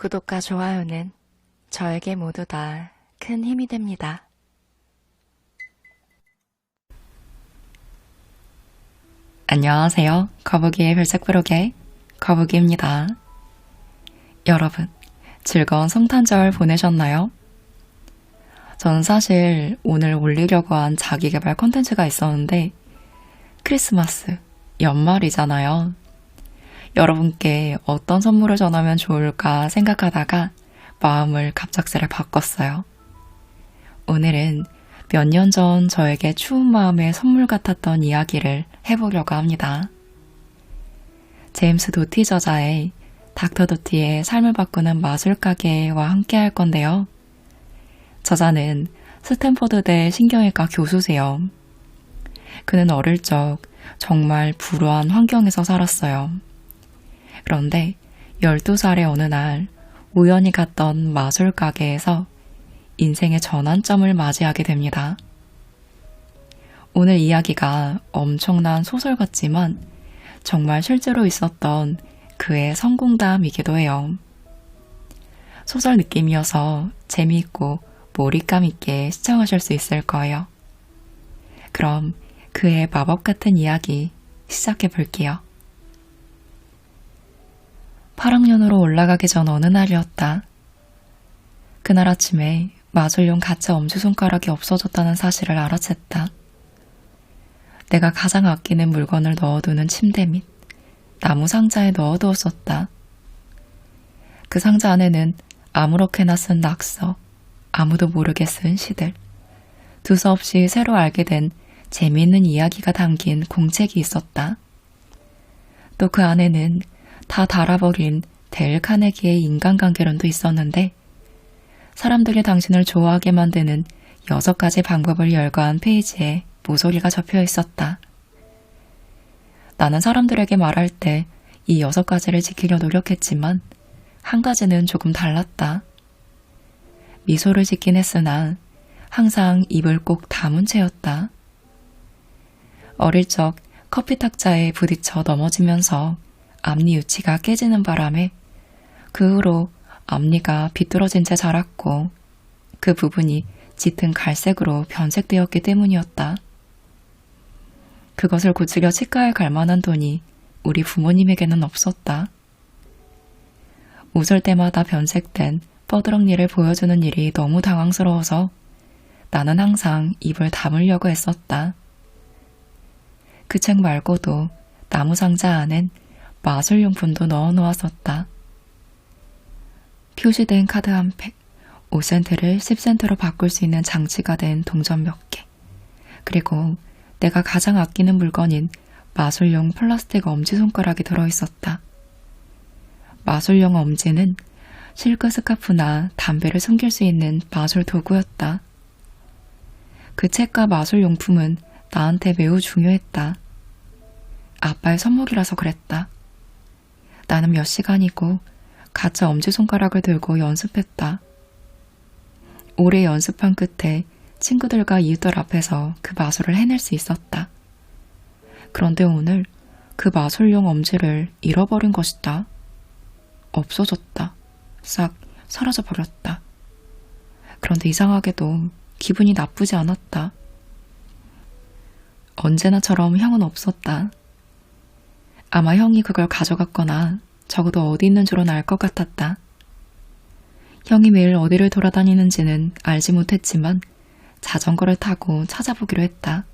구독과 좋아요는 저에게 모두 다 큰 힘이 됩니다. 안녕하세요. 거북이의 별책 브록의 거북이입니다. 여러분, 즐거운 성탄절 보내셨나요? 전 사실 오늘 올리려고 한 자기계발 콘텐츠가 있었는데 크리스마스, 연말이잖아요. 여러분께 어떤 선물을 전하면 좋을까 생각하다가 마음을 갑작스레 바꿨어요. 오늘은 몇 년 전 저에게 추운 마음에 선물 같았던 이야기를 해보려고 합니다. 제임스 도티 저자의 닥터 도티의 삶을 바꾸는 마술가게와 함께 할 건데요. 저자는 스탠퍼드대 신경외과 교수세요. 그는 어릴 적 정말 불우한 환경에서 살았어요. 그런데 12살의 어느 날 우연히 갔던 마술 가게에서 인생의 전환점을 맞이하게 됩니다. 오늘 이야기가 엄청난 소설 같지만 정말 실제로 있었던 그의 성공담이기도 해요. 소설 느낌이어서 재미있고 몰입감 있게 시청하실 수 있을 거예요. 그럼 그의 마법 같은 이야기 시작해 볼게요. 8학년으로 올라가기 전 어느 날이었다. 그날 아침에 마술용 가짜 엄지손가락이 없어졌다는 사실을 알아챘다. 내가 가장 아끼는 물건을 넣어두는 침대 밑 나무 상자에 넣어두었었다. 그 상자 안에는 아무렇게나 쓴 낙서, 아무도 모르게 쓴 시들, 두서없이 새로 알게 된 재미있는 이야기가 담긴 공책이 있었다. 또 그 안에는 다 닳아버린 데일 카네기의 인간관계론도 있었는데 사람들이 당신을 좋아하게 만드는 6가지 방법을 열거한 페이지에 모서리가 적혀 있었다. 나는 사람들에게 말할 때 이 6가지를 지키려 노력했지만 한 가지는 조금 달랐다. 미소를 짓긴 했으나 항상 입을 꼭 다문 채였다. 어릴 적 커피 탁자에 부딪혀 넘어지면서 앞니 유치가 깨지는 바람에 그 후로 앞니가 비뚤어진 채 자랐고 그 부분이 짙은 갈색으로 변색되었기 때문이었다. 그것을 고치려 치과에 갈 만한 돈이 우리 부모님에게는 없었다. 웃을 때마다 변색된 뻐드렁니를 보여주는 일이 너무 당황스러워서 나는 항상 입을 다물려고 했었다. 그 책 말고도 나무 상자 안엔 마술용품도 넣어 놓았었다. 표시된 카드 한 팩, 5센트를 10센트로 바꿀 수 있는 장치가 된 동전 몇 개, 그리고 내가 가장 아끼는 물건인 마술용 플라스틱 엄지손가락이 들어있었다. 마술용 엄지는 실크 스카프나 담배를 숨길 수 있는 마술 도구였다. 그 책과 마술용품은 나한테 매우 중요했다. 아빠의 선물이라서 그랬다. 나는 몇 시간이고 가짜 엄지손가락을 들고 연습했다. 오래 연습한 끝에 친구들과 이웃들 앞에서 그 마술을 해낼 수 있었다. 그런데 오늘 그 마술용 엄지를 잃어버린 것이다. 없어졌다. 싹 사라져버렸다. 그런데 이상하게도 기분이 나쁘지 않았다. 언제나처럼 형은 없었다. 아마 형이 그걸 가져갔거나 적어도 어디 있는 줄은 알 것 같았다. 형이 매일 어디를 돌아다니는지는 알지 못했지만 자전거를 타고 찾아보기로 했다.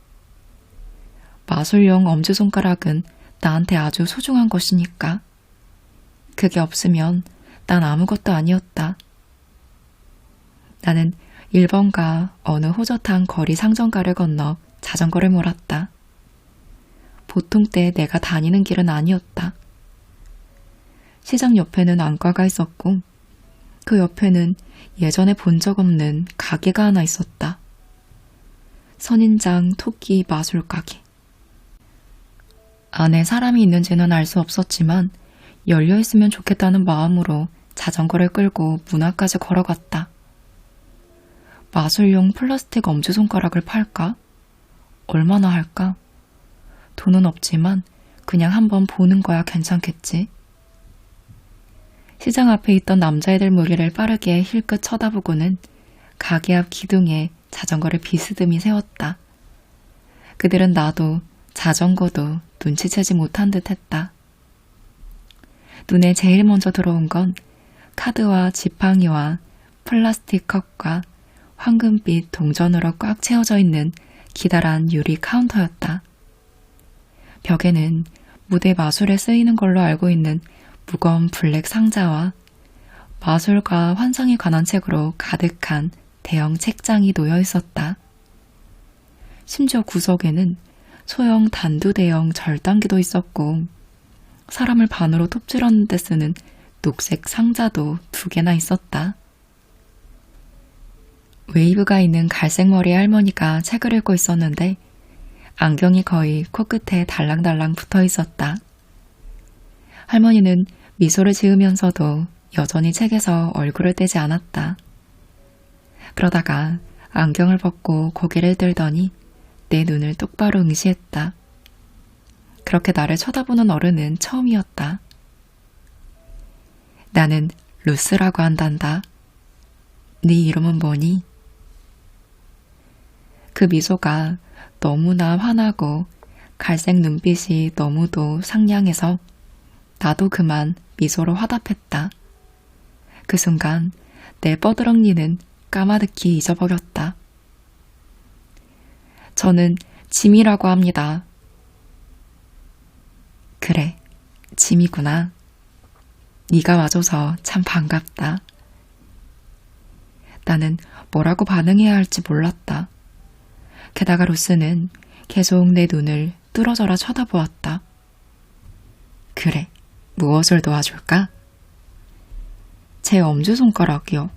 마술용 엄지손가락은 나한테 아주 소중한 것이니까. 그게 없으면 난 아무것도 아니었다. 나는 1번가 어느 호젓한 거리 상점가를 건너 자전거를 몰았다. 보통 때 내가 다니는 길은 아니었다. 시장 옆에는 안과가 있었고 그 옆에는 예전에 본 적 없는 가게가 하나 있었다. 선인장 토끼 마술 가게. 안에 사람이 있는지는 알 수 없었지만 열려있으면 좋겠다는 마음으로 자전거를 끌고 문 앞까지 걸어갔다. 마술용 플라스틱 엄지손가락을 팔까? 얼마나 할까? 돈은 없지만 그냥 한번 보는 거야 괜찮겠지. 시장 앞에 있던 남자애들 무리를 빠르게 힐끗 쳐다보고는 가게 앞 기둥에 자전거를 비스듬히 세웠다. 그들은 나도 자전거도 눈치채지 못한 듯 했다. 눈에 제일 먼저 들어온 건 카드와 지팡이와 플라스틱 컵과 황금빛 동전으로 꽉 채워져 있는 기다란 유리 카운터였다. 벽에는 무대 마술에 쓰이는 걸로 알고 있는 무거운 블랙 상자와 마술과 환상에 관한 책으로 가득한 대형 책장이 놓여 있었다. 심지어 구석에는 소형 단두 대형 절단기도 있었고 사람을 반으로 톱질하는 데 쓰는 녹색 상자도 2개나 있었다. 웨이브가 있는 갈색 머리의 할머니가 책을 읽고 있었는데 안경이 거의 코끝에 달랑달랑 붙어 있었다. 할머니는 미소를 지으면서도 여전히 책에서 얼굴을 떼지 않았다. 그러다가 안경을 벗고 고개를 들더니 내 눈을 똑바로 응시했다. 그렇게 나를 쳐다보는 어른은 처음이었다. 나는 루스라고 한단다. 네 이름은 뭐니? 그 미소가 너무나 환하고 갈색 눈빛이 너무도 상냥해서 나도 그만 미소로 화답했다. 그 순간 내 뻐드렁니는 까마득히 잊어버렸다. 저는 짐이라고 합니다. 그래, 짐이구나. 네가 와줘서 참 반갑다. 나는 뭐라고 반응해야 할지 몰랐다. 게다가 루스는 계속 내 눈을 뚫어져라 쳐다보았다. 그래, 무엇을 도와줄까? 제 엄지손가락이요.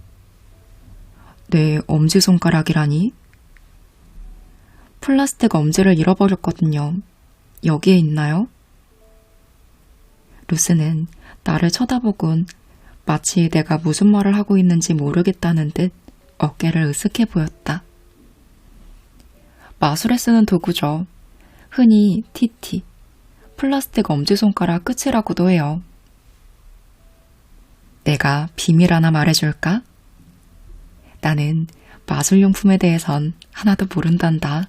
내 엄지손가락이라니? 플라스틱 엄지를 잃어버렸거든요. 여기에 있나요? 루스는 나를 쳐다보곤 마치 내가 무슨 말을 하고 있는지 모르겠다는 듯 어깨를 으쓱해 보였다. 마술에 쓰는 도구죠. 흔히 TT, 플라스틱 엄지손가락 끝이라고도 해요. 내가 비밀 하나 말해줄까? 나는 마술용품에 대해선 하나도 모른단다.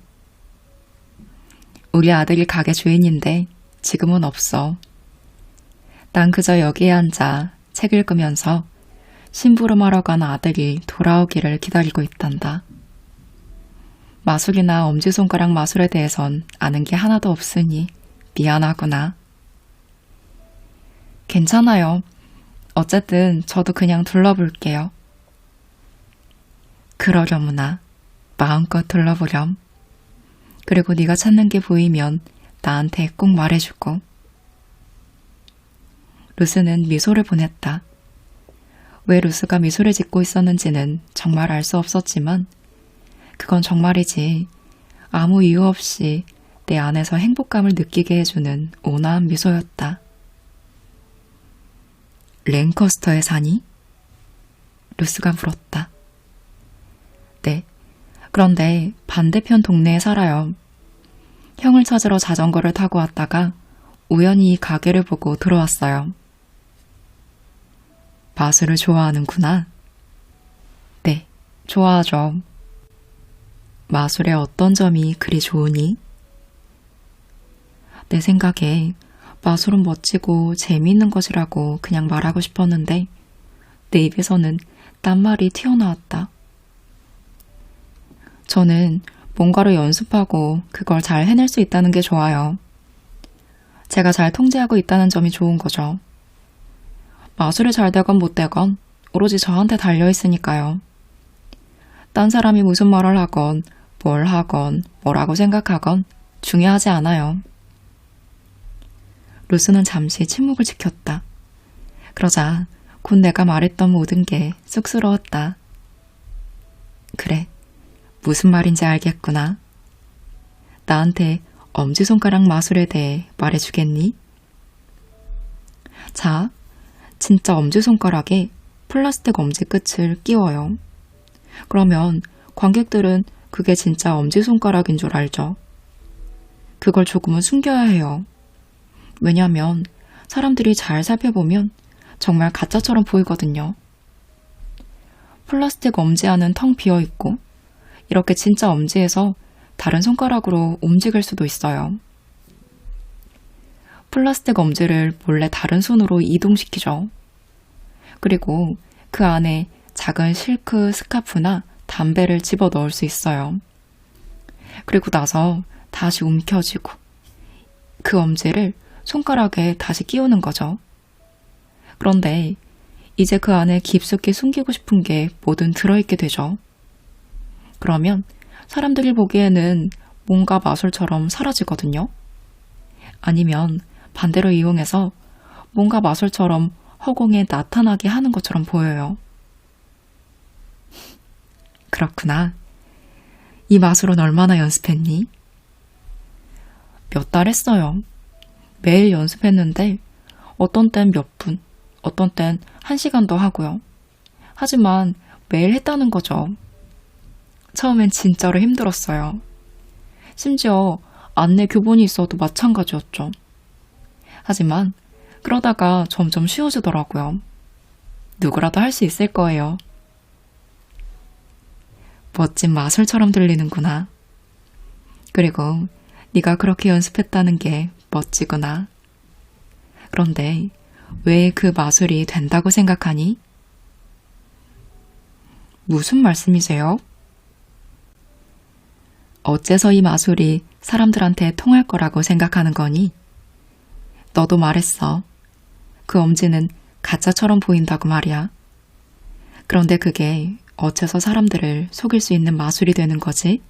우리 아들이 가게 주인인데 지금은 없어. 난 그저 여기에 앉아 책 읽으면서 심부름하러 간 아들이 돌아오기를 기다리고 있단다. 마술이나 엄지손가락 마술에 대해선 아는 게 하나도 없으니 미안하구나. 괜찮아요. 어쨌든 저도 그냥 둘러볼게요. 그러려무나. 마음껏 둘러보렴. 그리고 네가 찾는 게 보이면 나한테 꼭 말해주고. 루스는 미소를 보냈다. 왜 루스가 미소를 짓고 있었는지는 정말 알 수 없었지만 그건 정말이지 아무 이유 없이 내 안에서 행복감을 느끼게 해주는 온화한 미소였다. 랭커스터에 사니? 루스가 물었다. 네, 그런데 반대편 동네에 살아요. 형을 찾으러 자전거를 타고 왔다가 우연히 이 가게를 보고 들어왔어요. 마술을 좋아하는구나. 네, 좋아하죠. 마술의 어떤 점이 그리 좋으니? 내 생각에 마술은 멋지고 재미있는 것이라고 그냥 말하고 싶었는데 내 입에서는 딴말이 튀어나왔다. 저는 뭔가를 연습하고 그걸 잘 해낼 수 있다는 게 좋아요. 제가 잘 통제하고 있다는 점이 좋은 거죠. 마술이 잘 되건 못 되건 오로지 저한테 달려있으니까요. 딴 사람이 무슨 말을 하건 뭘 하건 뭐라고 생각하건 중요하지 않아요. 루스는 잠시 침묵을 지켰다. 그러자 곧 내가 말했던 모든 게 쑥스러웠다. 그래, 무슨 말인지 알겠구나. 나한테 엄지손가락 마술에 대해 말해주겠니? 자, 진짜 엄지손가락에 플라스틱 엄지 끝을 끼워요. 그러면 관객들은 그게 진짜 엄지손가락인 줄 알죠. 그걸 조금은 숨겨야 해요. 왜냐면 사람들이 잘 살펴보면 정말 가짜처럼 보이거든요. 플라스틱 엄지안은 텅 비어 있고 이렇게 진짜 엄지에서 다른 손가락으로 움직일 수도 있어요. 플라스틱 엄지를 몰래 다른 손으로 이동시키죠. 그리고 그 안에 작은 실크 스카프나 담배를 집어 넣을 수 있어요. 그리고 나서 다시 움켜쥐고 그 엄지를 손가락에 다시 끼우는 거죠. 그런데 이제 그 안에 깊숙이 숨기고 싶은 게 뭐든 들어있게 되죠. 그러면 사람들이 보기에는 뭔가 마술처럼 사라지거든요. 아니면 반대로 이용해서 뭔가 마술처럼 허공에 나타나게 하는 것처럼 보여요. 그렇구나. 이 마술은 얼마나 연습했니? 몇 달 했어요. 매일 연습했는데 어떤 땐 몇 분, 어떤 땐 1시간도 하고요. 하지만 매일 했다는 거죠. 처음엔 진짜로 힘들었어요. 심지어 안내 교본이 있어도 마찬가지였죠. 하지만 그러다가 점점 쉬워지더라고요. 누구라도 할 수 있을 거예요. 멋진 마술처럼 들리는구나. 그리고 네가 그렇게 연습했다는 게 멋지구나. 그런데 왜 그 마술이 된다고 생각하니? 무슨 말씀이세요? 어째서 이 마술이 사람들한테 통할 거라고 생각하는 거니? 너도 말했어. 그 엄지는 가짜처럼 보인다고 말이야. 그런데 그게 어째서 사람들을 속일 수 있는 마술이 되는 거지?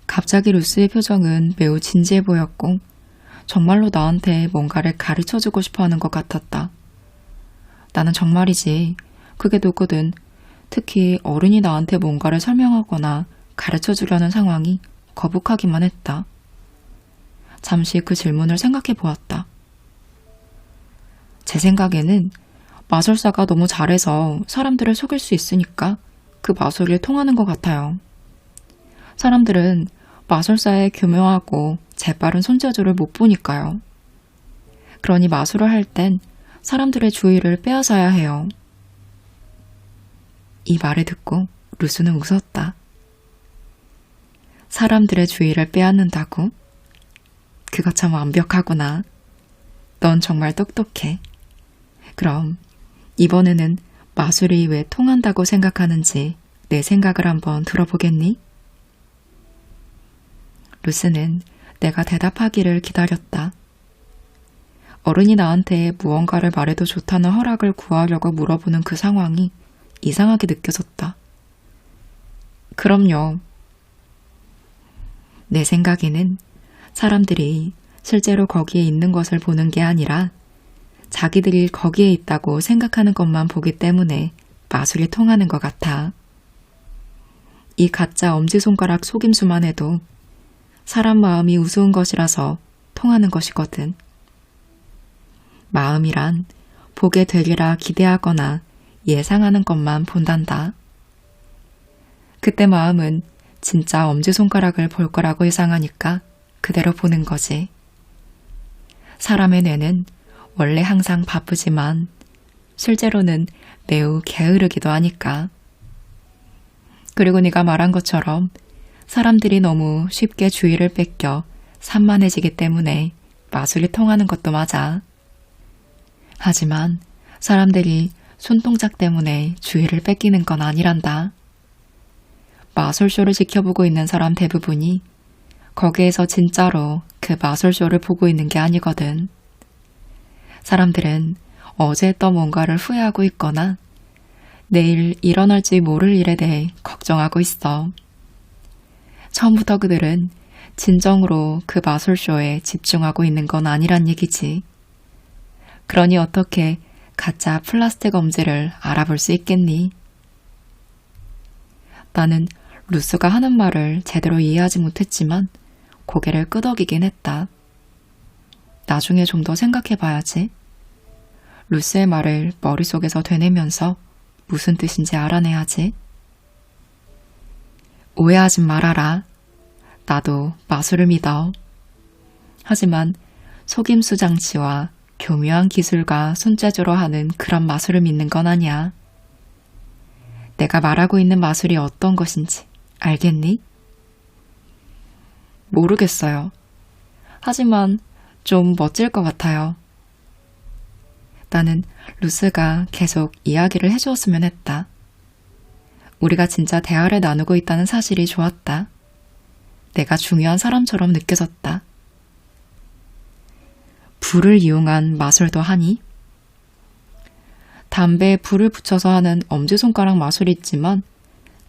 갑자기 루스의 표정은 매우 진지해 보였고 정말로 나한테 뭔가를 가르쳐주고 싶어 하는 것 같았다. 나는 정말이지 그게 누구든 특히 어른이 나한테 뭔가를 설명하거나 가르쳐주려는 상황이 거북하기만 했다. 잠시 그 질문을 생각해 보았다. 제 생각에는 마술사가 너무 잘해서 사람들을 속일 수 있으니까 그 마술이 통하는 것 같아요. 사람들은 마술사의 교묘하고 재빠른 손재주를 못 보니까요. 그러니 마술을 할 땐 사람들의 주의를 빼앗아야 해요. 이 말을 듣고 루스는 웃었다. 사람들의 주의를 빼앗는다고? 그거 참 완벽하구나. 넌 정말 똑똑해. 그럼 이번에는 마술이 왜 통한다고 생각하는지 내 생각을 한번 들어보겠니? 루스는 내가 대답하기를 기다렸다. 어른이 나한테 무언가를 말해도 좋다는 허락을 구하려고 물어보는 그 상황이 이상하게 느껴졌다. 그럼요. 내 생각에는 사람들이 실제로 거기에 있는 것을 보는 게 아니라 자기들이 거기에 있다고 생각하는 것만 보기 때문에 마술이 통하는 것 같아. 이 가짜 엄지손가락 속임수만 해도 사람 마음이 우스운 것이라서 통하는 것이거든. 마음이란 보게 되리라 기대하거나 예상하는 것만 본단다. 그때 마음은 진짜 엄지손가락을 볼 거라고 예상하니까 그대로 보는 거지. 사람의 뇌는 원래 항상 바쁘지만 실제로는 매우 게으르기도 하니까. 그리고 네가 말한 것처럼 사람들이 너무 쉽게 주의를 뺏겨 산만해지기 때문에 마술이 통하는 것도 맞아. 하지만 사람들이 손동작 때문에 주의를 뺏기는 건 아니란다. 마술쇼를 지켜보고 있는 사람 대부분이 거기에서 진짜로 그 마술쇼를 보고 있는 게 아니거든. 사람들은 어제 했던 뭔가를 후회하고 있거나 내일 일어날지 모를 일에 대해 걱정하고 있어. 처음부터 그들은 진정으로 그 마술쇼에 집중하고 있는 건 아니란 얘기지. 그러니 어떻게 가짜 플라스틱 엄지를 알아볼 수 있겠니? 나는 루스가 하는 말을 제대로 이해하지 못했지만 고개를 끄덕이긴 했다. 나중에 좀 더 생각해봐야지. 루스의 말을 머릿속에서 되뇌면서 무슨 뜻인지 알아내야지. 오해하지 말아라. 나도 마술을 믿어. 하지만 속임수 장치와 교묘한 기술과 손재주로 하는 그런 마술을 믿는 건 아니야. 내가 말하고 있는 마술이 어떤 것인지 알겠니? 모르겠어요. 하지만 좀 멋질 것 같아요. 나는 루스가 계속 이야기를 해주었으면 했다. 우리가 진짜 대화를 나누고 있다는 사실이 좋았다. 내가 중요한 사람처럼 느껴졌다. 불을 이용한 마술도 하니? 담배에 불을 붙여서 하는 엄지손가락 마술이 있지만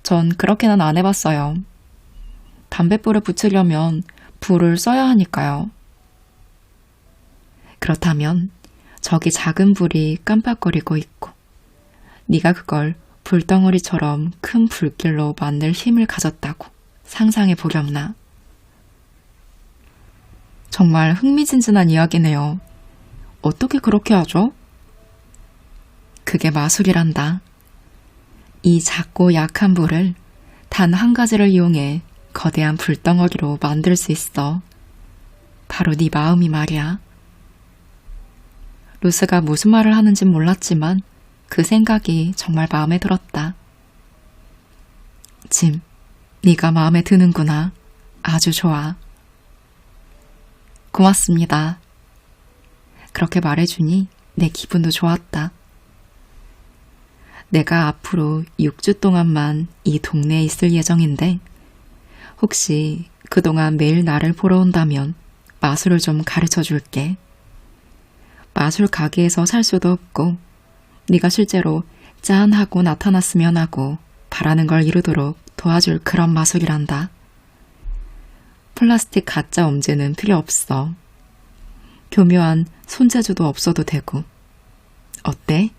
전 그렇게는 안 해봤어요. 담뱃불을 붙이려면 불을 써야 하니까요. 그렇다면 저기 작은 불이 깜빡거리고 있고 네가 그걸 불덩어리처럼 큰 불길로 만들 힘을 가졌다고 상상해 보렵나? 정말 흥미진진한 이야기네요. 어떻게 그렇게 하죠? 그게 마술이란다. 이 작고 약한 불을 단 한 가지를 이용해 거대한 불덩어리로 만들 수 있어. 바로 네 마음이 말이야. 루스가 무슨 말을 하는진 몰랐지만 그 생각이 정말 마음에 들었다. 짐, 네가 마음에 드는구나. 아주 좋아. 고맙습니다. 그렇게 말해주니 내 기분도 좋았다. 내가 앞으로 6주 동안만 이 동네에 있을 예정인데 혹시 그동안 매일 나를 보러 온다면 마술을 좀 가르쳐 줄게. 마술 가게에서 살 수도 없고 네가 실제로 짠 하고 나타났으면 하고 바라는 걸 이루도록 도와줄 그런 마술이란다. 플라스틱 가짜 엄지는 필요 없어. 교묘한 손재주도 없어도 되고. 어때?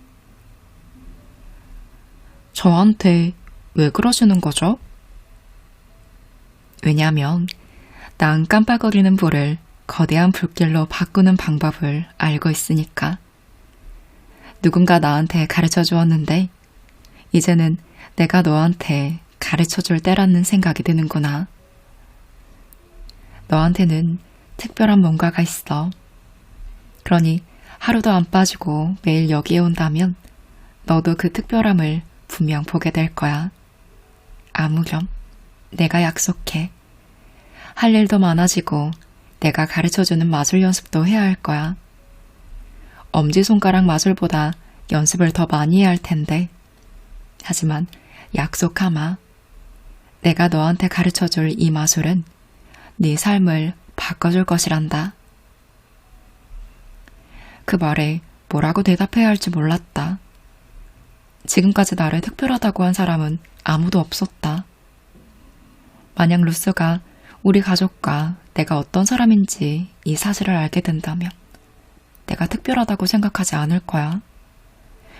저한테 왜 그러시는 거죠? 왜냐면 난 깜빡거리는 불을 거대한 불길로 바꾸는 방법을 알고 있으니까. 누군가 나한테 가르쳐 주었는데 이제는 내가 너한테 가르쳐 줄 때라는 생각이 드는구나. 너한테는 특별한 뭔가가 있어. 그러니 하루도 안 빠지고 매일 여기에 온다면 너도 그 특별함을 분명 보게 될 거야. 아무렴, 내가 약속해. 할 일도 많아지고 내가 가르쳐주는 마술 연습도 해야 할 거야. 엄지손가락 마술보다 연습을 더 많이 해야 할 텐데. 하지만 약속하마. 내가 너한테 가르쳐줄 이 마술은 네 삶을 바꿔줄 것이란다. 그 말에 뭐라고 대답해야 할지 몰랐다. 지금까지 나를 특별하다고 한 사람은 아무도 없었다. 만약 루스가 우리 가족과 내가 어떤 사람인지 이 사실을 알게 된다면 내가 특별하다고 생각하지 않을 거야.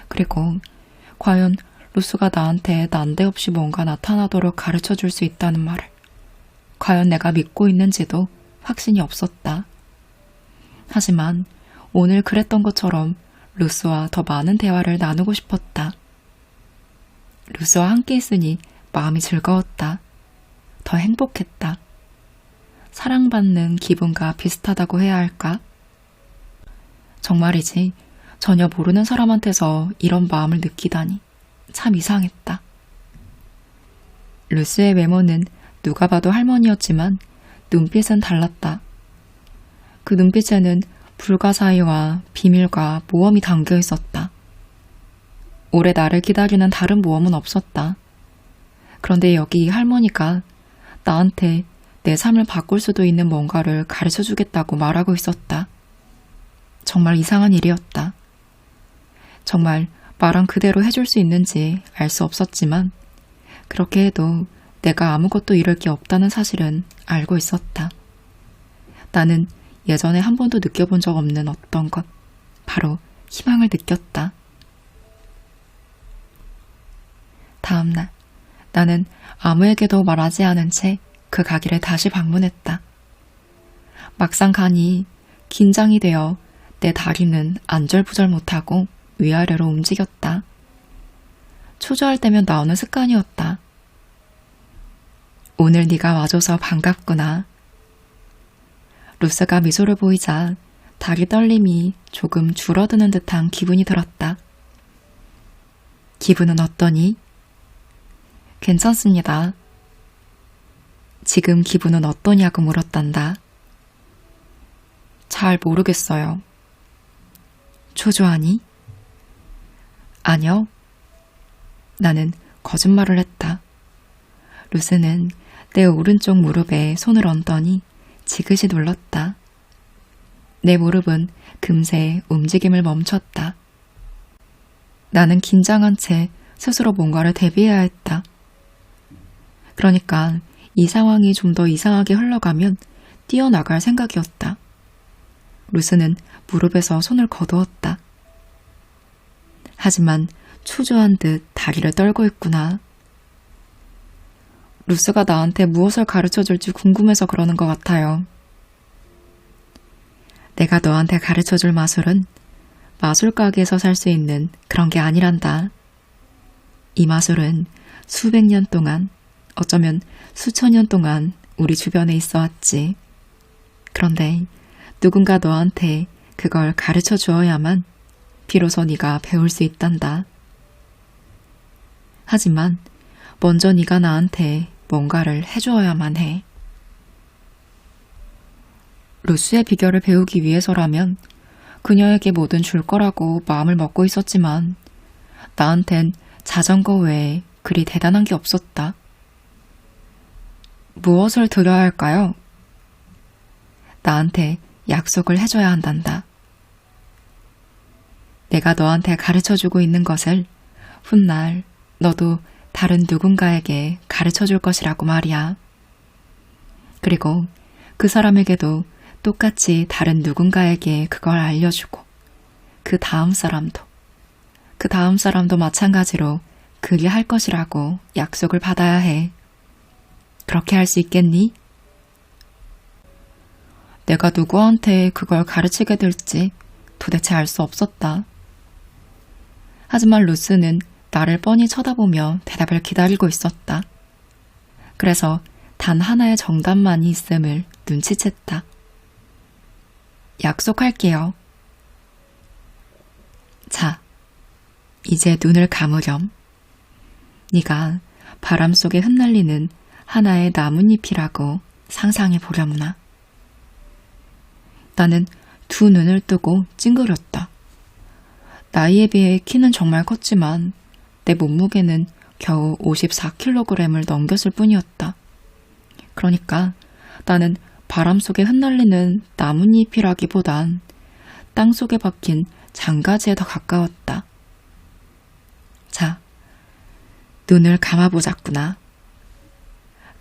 그리고 과연 루스가 나한테 난데없이 뭔가 나타나도록 가르쳐 줄 수 있다는 말을 과연 내가 믿고 있는지도 확신이 없었다. 하지만 오늘 그랬던 것처럼 루스와 더 많은 대화를 나누고 싶었다. 루스와 함께 있으니 마음이 즐거웠다. 더 행복했다. 사랑받는 기분과 비슷하다고 해야 할까? 정말이지 전혀 모르는 사람한테서 이런 마음을 느끼다니 참 이상했다. 루스의 외모는 누가 봐도 할머니였지만 눈빛은 달랐다. 그 눈빛에는 불가사의와 비밀과 모험이 담겨 있었다. 오래 나를 기다리는 다른 모험은 없었다. 그런데 여기 이 할머니가 나한테 내 삶을 바꿀 수도 있는 뭔가를 가르쳐 주겠다고 말하고 있었다. 정말 이상한 일이었다. 정말 말한 그대로 해줄 수 있는지 알 수 없었지만 그렇게 해도 내가 아무것도 잃을 게 없다는 사실은 알고 있었다. 나는 예전에 한 번도 느껴본 적 없는 어떤 것, 바로 희망을 느꼈다. 다음날 나는 아무에게도 말하지 않은 채 그 가게를 다시 방문했다. 막상 가니 긴장이 되어 내 다리는 안절부절 못하고 위아래로 움직였다. 초조할 때면 나오는 습관이었다. 오늘 네가 와줘서 반갑구나. 루스가 미소를 보이자 다리 떨림이 조금 줄어드는 듯한 기분이 들었다. 기분은 어떠니? 괜찮습니다. 지금 기분은 어떠냐고 물었단다. 잘 모르겠어요. 초조하니? 아니요. 나는 거짓말을 했다. 루스는 내 오른쪽 무릎에 손을 얹더니 지그시 눌렀다. 내 무릎은 금세 움직임을 멈췄다. 나는 긴장한 채 스스로 뭔가를 대비해야 했다. 그러니까 이 상황이 좀 더 이상하게 흘러가면 뛰어나갈 생각이었다. 루스는 무릎에서 손을 거두었다. 하지만 초조한 듯 다리를 떨고 있구나. 루스가 나한테 무엇을 가르쳐줄지 궁금해서 그러는 것 같아요. 내가 너한테 가르쳐줄 마술은 마술 가게에서 살 수 있는 그런 게 아니란다. 이 마술은 수백 년 동안, 어쩌면 수천 년 동안 우리 주변에 있어 왔지. 그런데 누군가 너한테 그걸 가르쳐 주어야만 비로소 네가 배울 수 있단다. 하지만 먼저 네가 나한테 뭔가를 해주어야만 해. 루스의 비결을 배우기 위해서라면 그녀에게 뭐든 줄 거라고 마음을 먹고 있었지만 나한텐 자전거 외에 그리 대단한 게 없었다. 무엇을 드려야 할까요? 나한테 약속을 해줘야 한단다. 내가 너한테 가르쳐주고 있는 것을 훗날 너도 다른 누군가에게 가르쳐줄 것이라고 말이야. 그리고 그 사람에게도 똑같이 다른 누군가에게 그걸 알려주고 그 다음 사람도 마찬가지로 그리 할 것이라고 약속을 받아야 해. 그렇게 할 수 있겠니? 내가 누구한테 그걸 가르치게 될지 도대체 알 수 없었다. 하지만 루스는 나를 뻔히 쳐다보며 대답을 기다리고 있었다. 그래서 단 하나의 정답만이 있음을 눈치챘다. 약속할게요. 자, 이제 눈을 감으렴. 네가 바람 속에 흩날리는 하나의 나뭇잎이라고 상상해 보려무나. 나는 두 눈을 뜨고 찡그렸다. 나이에 비해 키는 정말 컸지만 내 몸무게는 겨우 54kg을 넘겼을 뿐이었다. 그러니까 나는 바람 속에 흩날리는 나뭇잎이라기보단 땅 속에 박힌 장가지에 더 가까웠다. 자, 눈을 감아보자꾸나.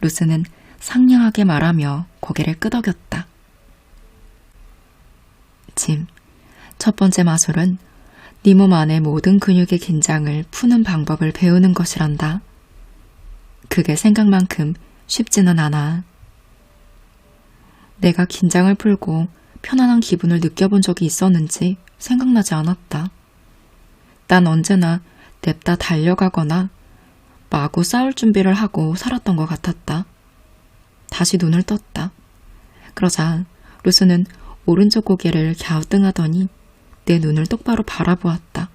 루스는 상냥하게 말하며 고개를 끄덕였다. 짐, 첫 번째 마술은 네 몸 안의 모든 근육의 긴장을 푸는 방법을 배우는 것이란다. 그게 생각만큼 쉽지는 않아. 내가 긴장을 풀고 편안한 기분을 느껴본 적이 있었는지 생각나지 않았다. 난 언제나 냅다 달려가거나 마구 싸울 준비를 하고 살았던 것 같았다. 다시 눈을 떴다. 그러자 루스는 오른쪽 고개를 갸우뚱하더니 내 눈을 똑바로 바라보았다.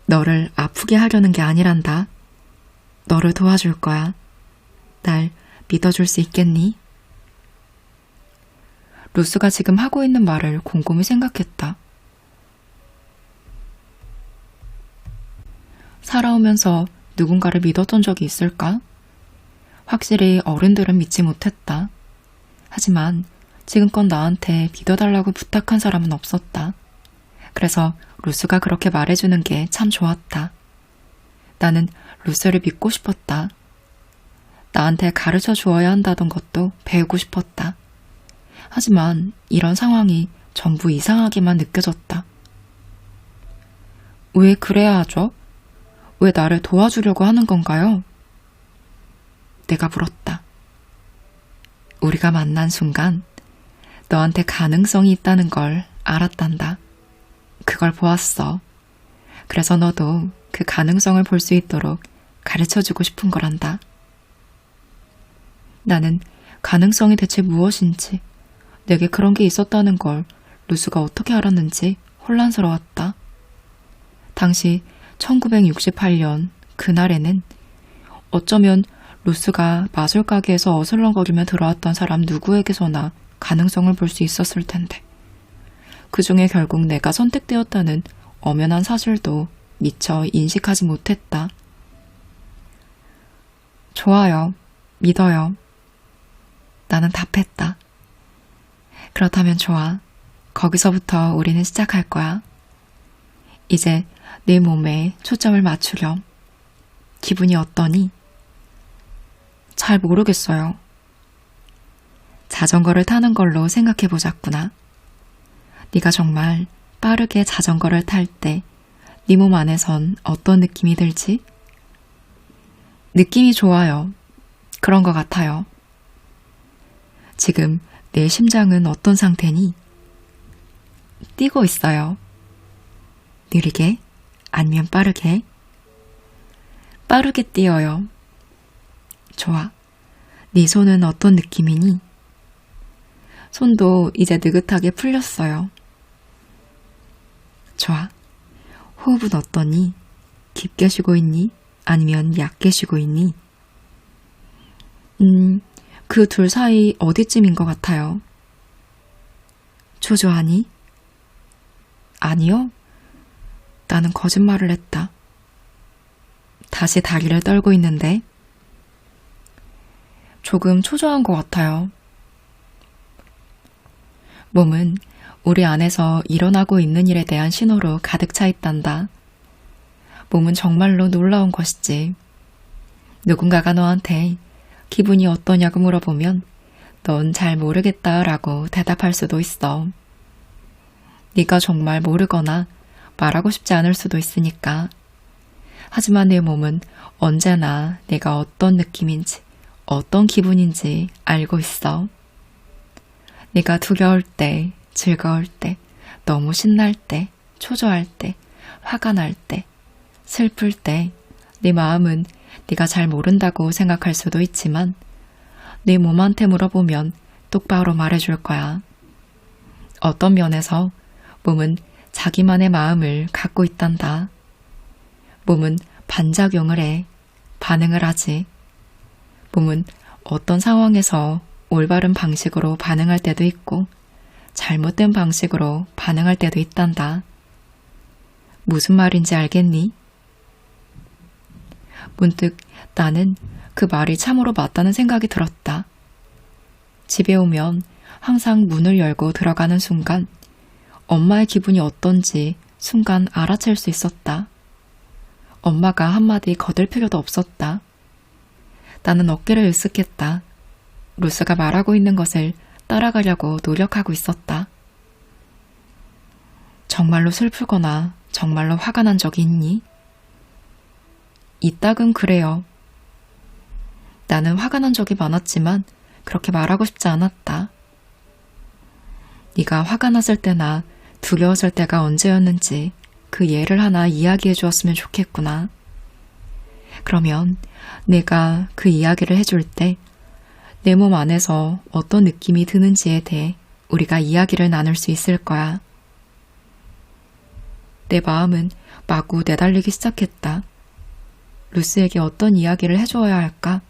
너를 아프게 하려는 게 아니란다. 너를 도와줄 거야. 날 믿어줄 수 있겠니? 루스가 지금 하고 있는 말을 곰곰이 생각했다. 살아오면서 누군가를 믿었던 적이 있을까? 확실히 어른들은 믿지 못했다. 하지만 지금껏 나한테 믿어달라고 부탁한 사람은 없었다. 그래서 루스가 그렇게 말해주는 게 참 좋았다. 나는 루스를 믿고 싶었다. 나한테 가르쳐 주어야 한다던 것도 배우고 싶었다. 하지만 이런 상황이 전부 이상하게만 느껴졌다. 왜 그래야 하죠? 왜 나를 도와주려고 하는 건가요? 내가 물었다. 우리가 만난 순간 너한테 가능성이 있다는 걸 알았단다. 그걸 보았어. 그래서 너도 그 가능성을 볼 수 있도록 가르쳐주고 싶은 거란다. 나는 가능성이 대체 무엇인지 내게 그런 게 있었다는 걸 루스가 어떻게 알았는지 혼란스러웠다. 당시 1968년 그날에는 어쩌면 루스가 마술 가게에서 어슬렁거리며 들어왔던 사람 누구에게서나 가능성을 볼 수 있었을 텐데 그 중에 결국 내가 선택되었다는 엄연한 사실도 미처 인식하지 못했다. 좋아요. 믿어요. 나는 답했다. 그렇다면 좋아. 거기서부터 우리는 시작할 거야. 이제 내 몸에 초점을 맞추렴. 기분이 어떠니? 잘 모르겠어요. 자전거를 타는 걸로 생각해보자꾸나. 네가 정말 빠르게 자전거를 탈 때 네 몸 안에선 어떤 느낌이 들지? 느낌이 좋아요. 그런 것 같아요. 지금 내 심장은 어떤 상태니? 뛰고 있어요. 느리게? 아니면 빠르게? 빠르게 뛰어요. 좋아. 네 손은 어떤 느낌이니? 손도 이제 느긋하게 풀렸어요. 좋아. 호흡은 어떠니? 깊게 쉬고 있니? 아니면 얕게 쉬고 있니? 그 둘 사이 어디쯤인 것 같아요. 초조하니? 아니요. 나는 거짓말을 했다. 다시 다리를 떨고 있는데 조금 초조한 것 같아요. 몸은 우리 안에서 일어나고 있는 일에 대한 신호로 가득 차 있단다. 몸은 정말로 놀라운 것이지. 누군가가 너한테 기분이 어떠냐고 물어보면 넌 잘 모르겠다라고 대답할 수도 있어. 네가 정말 모르거나 말하고 싶지 않을 수도 있으니까. 하지만 내 몸은 언제나 내가 어떤 느낌인지, 어떤 기분인지 알고 있어. 네가 두려울 때, 즐거울 때, 너무 신날 때, 초조할 때, 화가 날 때, 슬플 때, 네 마음은 네가 잘 모른다고 생각할 수도 있지만 네 몸한테 물어보면 똑바로 말해줄 거야. 어떤 면에서 몸은 자기만의 마음을 갖고 있단다. 몸은 반작용을 해, 반응을 하지. 몸은 어떤 상황에서 올바른 방식으로 반응할 때도 있고 잘못된 방식으로 반응할 때도 있단다. 무슨 말인지 알겠니? 문득 나는 그 말이 참으로 맞다는 생각이 들었다. 집에 오면 항상 문을 열고 들어가는 순간 엄마의 기분이 어떤지 순간 알아챌 수 있었다. 엄마가 한마디 거들 필요도 없었다. 나는 어깨를 으쓱했다. 루스가 말하고 있는 것을 따라가려고 노력하고 있었다. 정말로 슬프거나 정말로 화가 난 적이 있니? 이따금 그래요. 나는 화가 난 적이 많았지만 그렇게 말하고 싶지 않았다. 네가 화가 났을 때나 두려웠을 때가 언제였는지 그 예를 하나 이야기해 주었으면 좋겠구나. 그러면 내가 그 이야기를 해줄 때 내 몸 안에서 어떤 느낌이 드는지에 대해 우리가 이야기를 나눌 수 있을 거야. 내 마음은 마구 내달리기 시작했다. 루스에게 어떤 이야기를 해주어야 할까?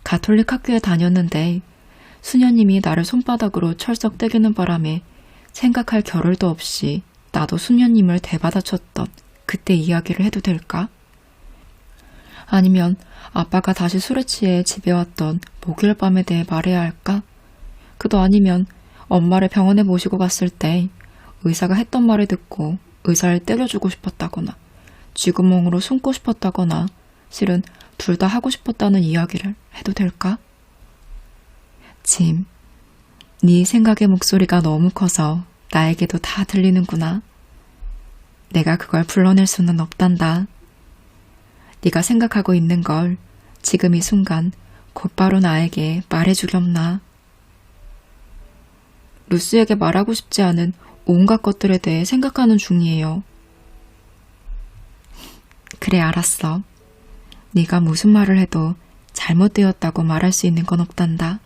가톨릭 학교에 다녔는데 수녀님이 나를 손바닥으로 철썩 때리는 바람에 생각할 겨를도 없이 나도 수녀님을 대받아쳤던 그때 이야기를 해도 될까? 아니면 아빠가 다시 술에 취해 집에 왔던 목요일 밤에 대해 말해야 할까? 그도 아니면 엄마를 병원에 모시고 갔을 때 의사가 했던 말을 듣고 의사를 때려주고 싶었다거나 쥐구멍으로 숨고 싶었다거나 실은 둘 다 하고 싶었다는 이야기를 해도 될까? 짐, 네 생각의 목소리가 너무 커서 나에게도 다 들리는구나. 내가 그걸 불러낼 수는 없단다. 네가 생각하고 있는 걸 지금 이 순간 곧바로 나에게 말해주렴나. 루스에게 말하고 싶지 않은 온갖 것들에 대해 생각하는 중이에요. 그래, 알았어. 네가 무슨 말을 해도 잘못되었다고 말할 수 있는 건 없단다.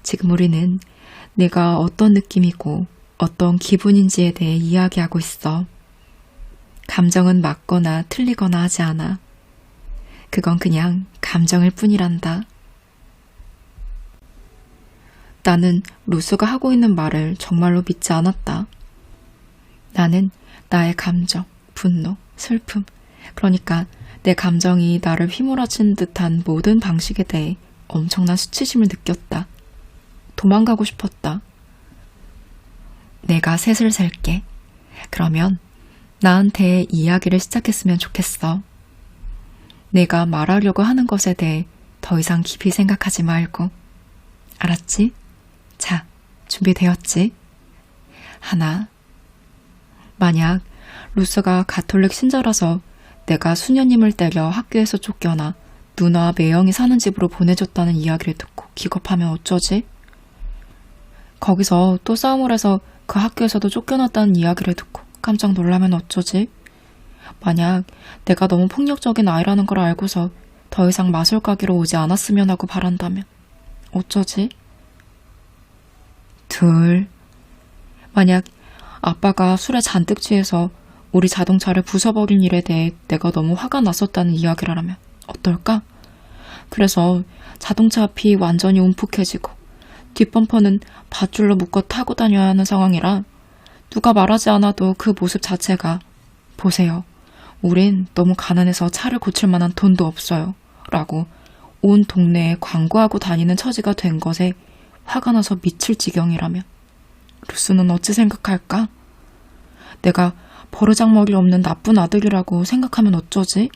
지금 우리는 내가 어떤 느낌이고 어떤 기분인지에 대해 이야기하고 있어. 감정은 맞거나 틀리거나 하지 않아. 그건 그냥 감정일 뿐이란다. 나는 루스가 하고 있는 말을 정말로 믿지 않았다. 나는 나의 감정, 분노, 슬픔, 그러니까 내 감정이 나를 휘몰아친 듯한 모든 방식에 대해 엄청난 수치심을 느꼈다. 도망가고 싶었다. 내가 셋을 셀게. 그러면 나한테 이야기를 시작했으면 좋겠어. 내가 말하려고 하는 것에 대해 더 이상 깊이 생각하지 말고. 알았지? 자, 준비되었지? 하나. 만약 루스가 가톨릭 신자라서 내가 수녀님을 때려 학교에서 쫓겨나 누나와 매형이 사는 집으로 보내줬다는 이야기를 듣고 기겁하면 어쩌지? 거기서 또 싸움을 해서 그 학교에서도 쫓겨났다는 이야기를 듣고 깜짝 놀라면 어쩌지? 만약 내가 너무 폭력적인 아이라는 걸 알고서 더 이상 마술 가게로 오지 않았으면 하고 바란다면 어쩌지? 둘. 만약 아빠가 술에 잔뜩 취해서 우리 자동차를 부숴버린 일에 대해 내가 너무 화가 났었다는 이야기를 하면 어떨까? 그래서 자동차 앞이 완전히 움푹해지고 뒷범퍼는 밧줄로 묶어 타고 다녀야 하는 상황이라 누가 말하지 않아도 그 모습 자체가 보세요. 우린 너무 가난해서 차를 고칠 만한 돈도 없어요. 라고 온 동네에 광고하고 다니는 처지가 된 것에 화가 나서 미칠 지경이라면 루스는 어찌 생각할까? 내가 버르장머리 없는 나쁜 아들이라고 생각하면 어쩌지?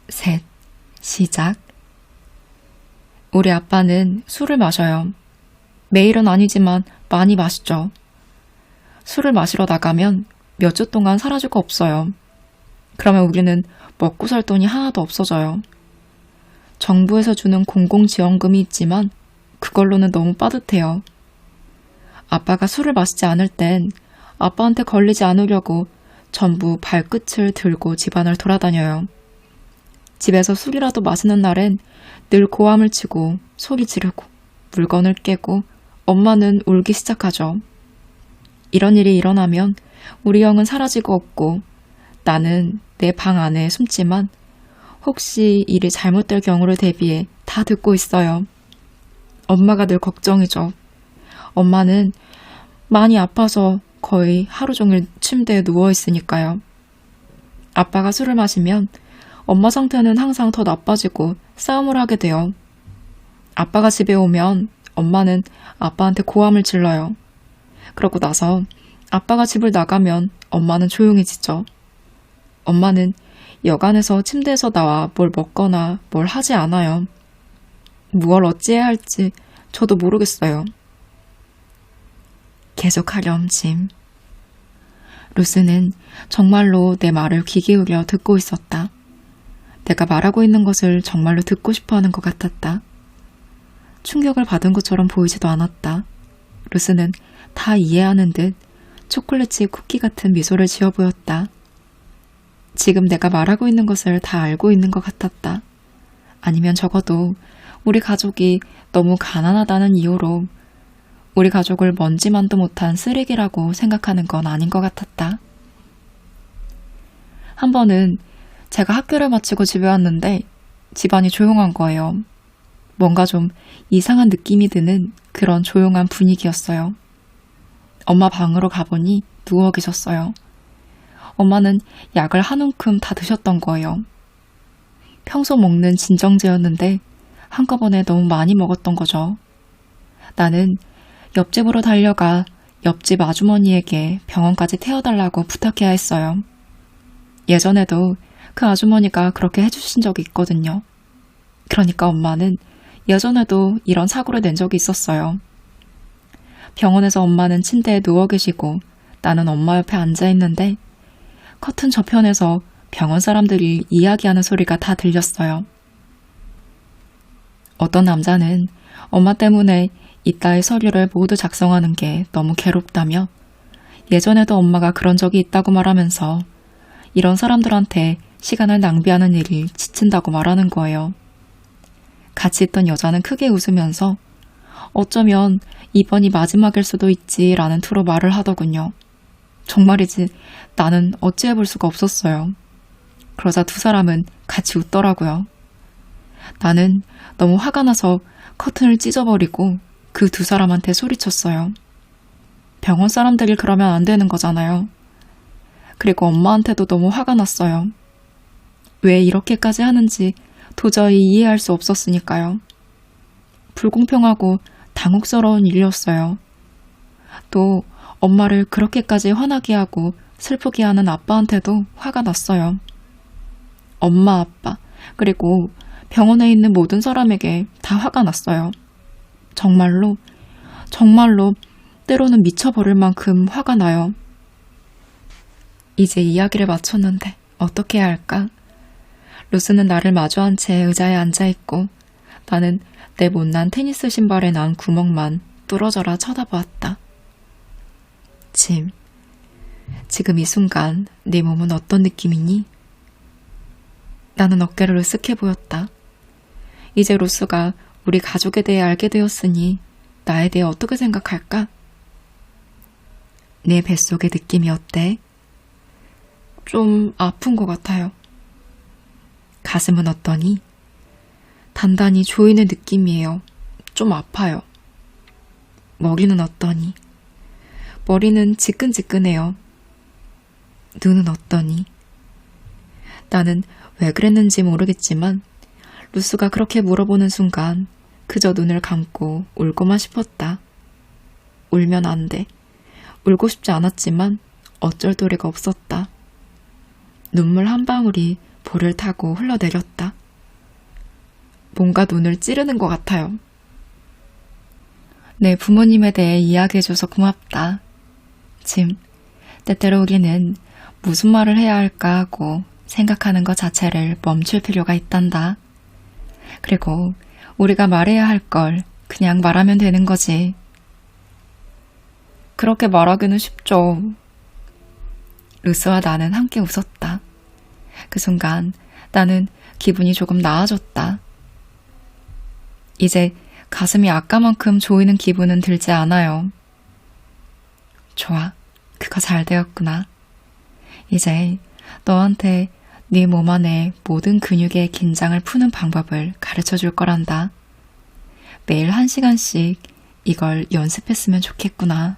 셋, 시작. 우리 아빠는 술을 마셔요. 매일은 아니지만 많이 마시죠. 술을 마시러 나가면 몇 주 동안 사라질 거 없어요. 그러면 우리는 먹고 살 돈이 하나도 없어져요. 정부에서 주는 공공지원금이 있지만 그걸로는 너무 빠듯해요. 아빠가 술을 마시지 않을 땐 아빠한테 걸리지 않으려고 전부 발끝을 들고 집안을 돌아다녀요. 집에서 술이라도 마시는 날엔 늘 고함을 치고 소리 지르고 물건을 깨고 엄마는 울기 시작하죠. 이런 일이 일어나면 우리 형은 사라지고 없고 나는 내 방 안에 숨지만 혹시 일이 잘못될 경우를 대비해 다 듣고 있어요. 엄마가 늘 걱정이죠. 엄마는 많이 아파서 거의 하루 종일 침대에 누워있으니까요. 아빠가 술을 마시면 엄마 상태는 항상 더 나빠지고 싸움을 하게 돼요. 아빠가 집에 오면 엄마는 아빠한테 고함을 질러요. 그러고 나서 아빠가 집을 나가면 엄마는 조용해지죠. 엄마는 여간에서 침대에서 나와 뭘 먹거나 뭘 하지 않아요. 무얼 어찌해야 할지 저도 모르겠어요. 계속하렴, 짐. 루스는 정말로 내 말을 귀 기울여 듣고 있었다. 내가 말하고 있는 것을 정말로 듣고 싶어 하는 것 같았다. 충격을 받은 것처럼 보이지도 않았다. 루스는 다 이해하는 듯 초콜릿칩 쿠키 같은 미소를 지어 보였다. 지금 내가 말하고 있는 것을 다 알고 있는 것 같았다. 아니면 적어도 우리 가족이 너무 가난하다는 이유로 우리 가족을 먼지만도 못한 쓰레기라고 생각하는 건 아닌 것 같았다. 한 번은 제가 학교를 마치고 집에 왔는데 집안이 조용한 거예요. 뭔가 좀 이상한 느낌이 드는 그런 조용한 분위기였어요. 엄마 방으로 가보니 누워 계셨어요. 엄마는 약을 한 움큼 다 드셨던 거예요. 평소 먹는 진정제였는데 한꺼번에 너무 많이 먹었던 거죠. 나는 옆집으로 달려가 옆집 아주머니에게 병원까지 태워달라고 부탁해야 했어요. 예전에도 그 아주머니가 그렇게 해주신 적이 있거든요. 그러니까 엄마는 예전에도 이런 사고를 낸 적이 있었어요. 병원에서 엄마는 침대에 누워 계시고 나는 엄마 옆에 앉아 있는데 커튼 저편에서 병원 사람들이 이야기하는 소리가 다 들렸어요. 어떤 남자는 엄마 때문에 이따의 서류를 모두 작성하는 게 너무 괴롭다며 예전에도 엄마가 그런 적이 있다고 말하면서 이런 사람들한테 시간을 낭비하는 일이 지친다고 말하는 거예요. 같이 있던 여자는 크게 웃으면서 어쩌면 이번이 마지막일 수도 있지라는 투로 말을 하더군요. 정말이지 나는 어찌해볼 수가 없었어요. 그러자 두 사람은 같이 웃더라고요. 나는 너무 화가 나서 커튼을 찢어버리고 그 두 사람한테 소리쳤어요. 병원 사람들이 그러면 안 되는 거잖아요. 그리고 엄마한테도 너무 화가 났어요. 왜 이렇게까지 하는지 도저히 이해할 수 없었으니까요. 불공평하고 당혹스러운 일이었어요. 또 엄마를 그렇게까지 화나게 하고 슬프게 하는 아빠한테도 화가 났어요. 엄마, 아빠, 그리고 병원에 있는 모든 사람에게 다 화가 났어요. 정말로, 정말로 때로는 미쳐버릴 만큼 화가 나요. 이제 이야기를 마쳤는데 어떻게 해야 할까? 루스는 나를 마주한 채 의자에 앉아있고 나는 내 못난 테니스 신발에 난 구멍만 뚫어져라 쳐다보았다. 짐, 지금 이 순간 네 몸은 어떤 느낌이니? 나는 어깨를 으쓱해 보였다. 이제 루스가 우리 가족에 대해 알게 되었으니 나에 대해 어떻게 생각할까? 내 뱃속의 느낌이 어때? 좀 아픈 것 같아요. 가슴은 어떠니? 단단히 조이는 느낌이에요. 좀 아파요. 머리는 어떠니? 머리는 지끈지끈해요. 눈은 어떠니? 나는 왜 그랬는지 모르겠지만 루스가 그렇게 물어보는 순간 그저 눈을 감고 울고만 싶었다. 울면 안 돼. 울고 싶지 않았지만 어쩔 도리가 없었다. 눈물 한 방울이 볼을 타고 흘러내렸다. 뭔가 눈을 찌르는 것 같아요. 내 부모님에 대해 이야기해줘서 고맙다. 짐, 때때로 우리는 무슨 말을 해야 할까 하고 생각하는 것 자체를 멈출 필요가 있단다. 그리고 우리가 말해야 할 걸 그냥 말하면 되는 거지. 그렇게 말하기는 쉽죠. 루스와 나는 함께 웃었다. 그 순간 나는 기분이 조금 나아졌다. 이제 가슴이 아까만큼 조이는 기분은 들지 않아요. 좋아, 그거 잘 되었구나. 이제 너한테 네 몸 안에 모든 근육의 긴장을 푸는 방법을 가르쳐 줄 거란다. 매일 1시간씩 이걸 연습했으면 좋겠구나.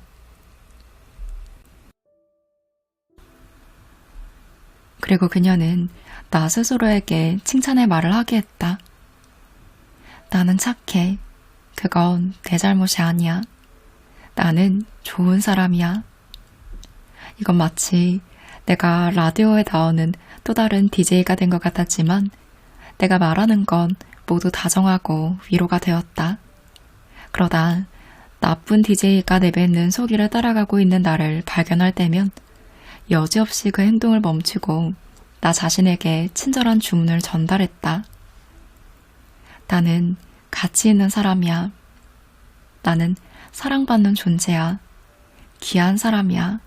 그리고 그녀는 나 스스로에게 칭찬의 말을 하게 했다. 나는 착해. 그건 내 잘못이 아니야. 나는 좋은 사람이야. 이건 마치 내가 라디오에 나오는 또 다른 DJ가 된 것 같았지만 내가 말하는 건 모두 다정하고 위로가 되었다. 그러다 나쁜 DJ가 내뱉는 소리를 따라가고 있는 나를 발견할 때면 여지없이 그 행동을 멈추고 나 자신에게 친절한 주문을 전달했다. 나는 가치 있는 사람이야. 나는 사랑받는 존재야. 귀한 사람이야.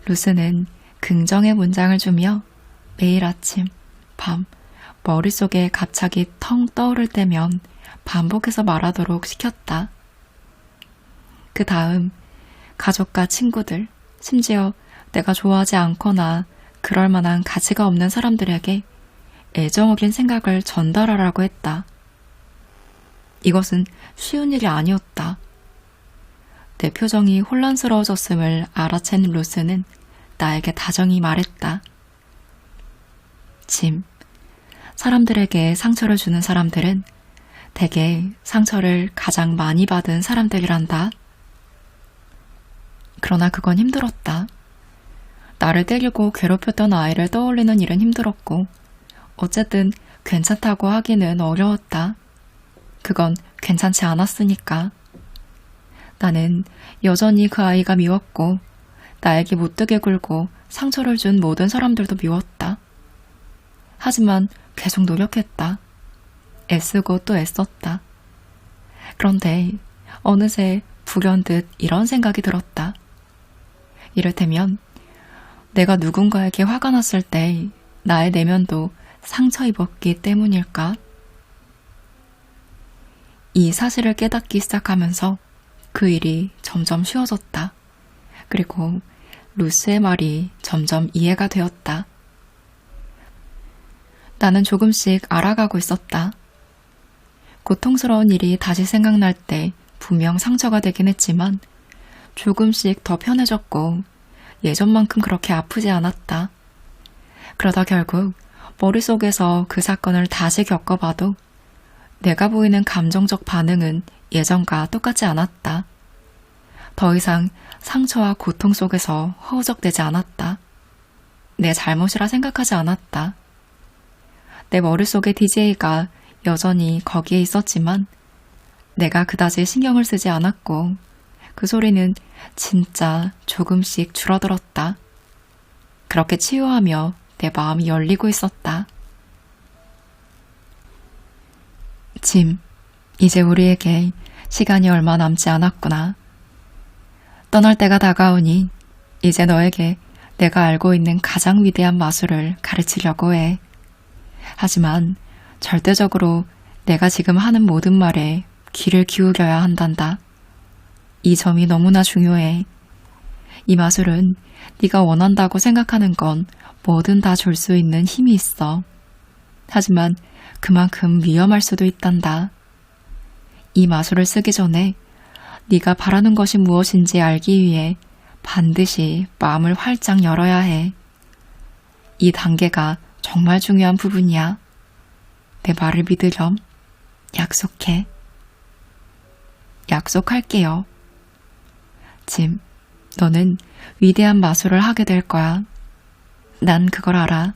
루스는 긍정의 문장을 주며 매일 아침, 밤, 머릿속에 갑자기 텅 떠오를 때면 반복해서 말하도록 시켰다. 그 다음 가족과 친구들, 심지어 내가 좋아하지 않거나 그럴 만한 가치가 없는 사람들에게 애정 어린 생각을 전달하라고 했다. 이것은 쉬운 일이 아니었다. 내 표정이 혼란스러워졌음을 알아챈 루스는 나에게 다정히 말했다. 짐, 사람들에게 상처를 주는 사람들은 대개 상처를 가장 많이 받은 사람들이란다. 그러나 그건 힘들었다. 나를 때리고 괴롭혔던 아이를 떠올리는 일은 힘들었고 어쨌든 괜찮다고 하기는 어려웠다. 그건 괜찮지 않았으니까. 나는 여전히 그 아이가 미웠고 나에게 못되게 굴고 상처를 준 모든 사람들도 미웠다. 하지만 계속 노력했다. 애쓰고 또 애썼다. 그런데 어느새 불현듯 이런 생각이 들었다. 이를테면 내가 누군가에게 화가 났을 때 나의 내면도 상처 입었기 때문일까? 이 사실을 깨닫기 시작하면서 그 일이 점점 쉬워졌다. 그리고 루스의 말이 점점 이해가 되었다. 나는 조금씩 알아가고 있었다. 고통스러운 일이 다시 생각날 때 분명 상처가 되긴 했지만 조금씩 더 편해졌고 예전만큼 그렇게 아프지 않았다. 그러다 결국 머릿속에서 그 사건을 다시 겪어봐도 내가 보이는 감정적 반응은 예전과 똑같지 않았다. 더 이상 상처와 고통 속에서 허우적대지 않았다. 내 잘못이라 생각하지 않았다. 내 머릿속의 DJ가 여전히 거기에 있었지만 내가 그다지 신경을 쓰지 않았고 그 소리는 진짜 조금씩 줄어들었다. 그렇게 치유하며 내 마음이 열리고 있었다. 짐, 이제 우리에게 시간이 얼마 남지 않았구나. 떠날 때가 다가오니 이제 너에게 내가 알고 있는 가장 위대한 마술을 가르치려고 해. 하지만 절대적으로 내가 지금 하는 모든 말에 귀를 기울여야 한단다. 이 점이 너무나 중요해. 이 마술은 네가 원한다고 생각하는 건 뭐든 다 줄 수 있는 힘이 있어. 하지만 그만큼 위험할 수도 있단다. 이 마술을 쓰기 전에 네가 바라는 것이 무엇인지 알기 위해 반드시 마음을 활짝 열어야 해. 이 단계가 정말 중요한 부분이야. 내 말을 믿으렴. 약속해. 약속할게요. 짐, 너는 위대한 마술을 하게 될 거야. 난 그걸 알아.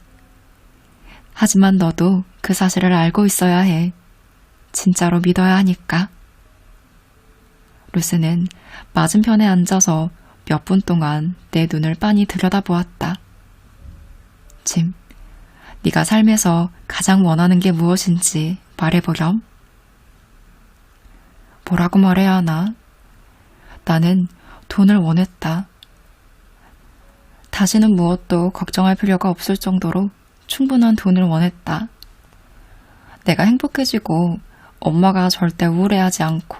하지만 너도 그 사실을 알고 있어야 해. 진짜로 믿어야 하니까. 루스는 맞은편에 앉아서 몇 분 동안 내 눈을 빤히 들여다보았다. 짐, 네가 삶에서 가장 원하는 게 무엇인지 말해보렴. 뭐라고 말해야 하나? 나는 돈을 원했다. 다시는 무엇도 걱정할 필요가 없을 정도로 충분한 돈을 원했다. 내가 행복해지고 엄마가 절대 우울해하지 않고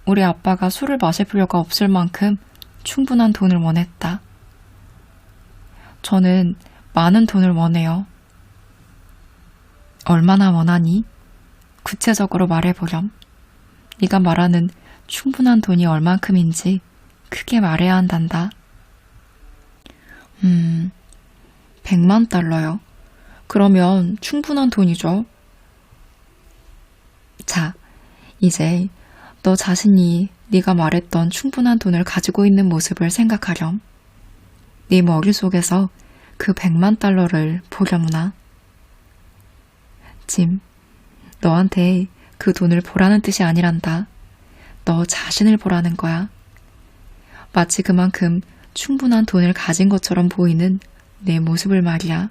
우리 아빠가 술을 마실 필요가 없을 만큼 충분한 돈을 원했다. 저는 많은 돈을 원해요. 얼마나 원하니? 구체적으로 말해보렴. 네가 말하는 충분한 돈이 얼만큼인지 크게 말해야 한단다. 100만 달러요. 그러면 충분한 돈이죠. 자, 이제 너 자신이 네가 말했던 충분한 돈을 가지고 있는 모습을 생각하렴. 네 머릿속에서 그 100만 달러를 보려무나. 짐, 너한테 그 돈을 보라는 뜻이 아니란다. 너 자신을 보라는 거야. 마치 그만큼 충분한 돈을 가진 것처럼 보이는 내 모습을 말이야.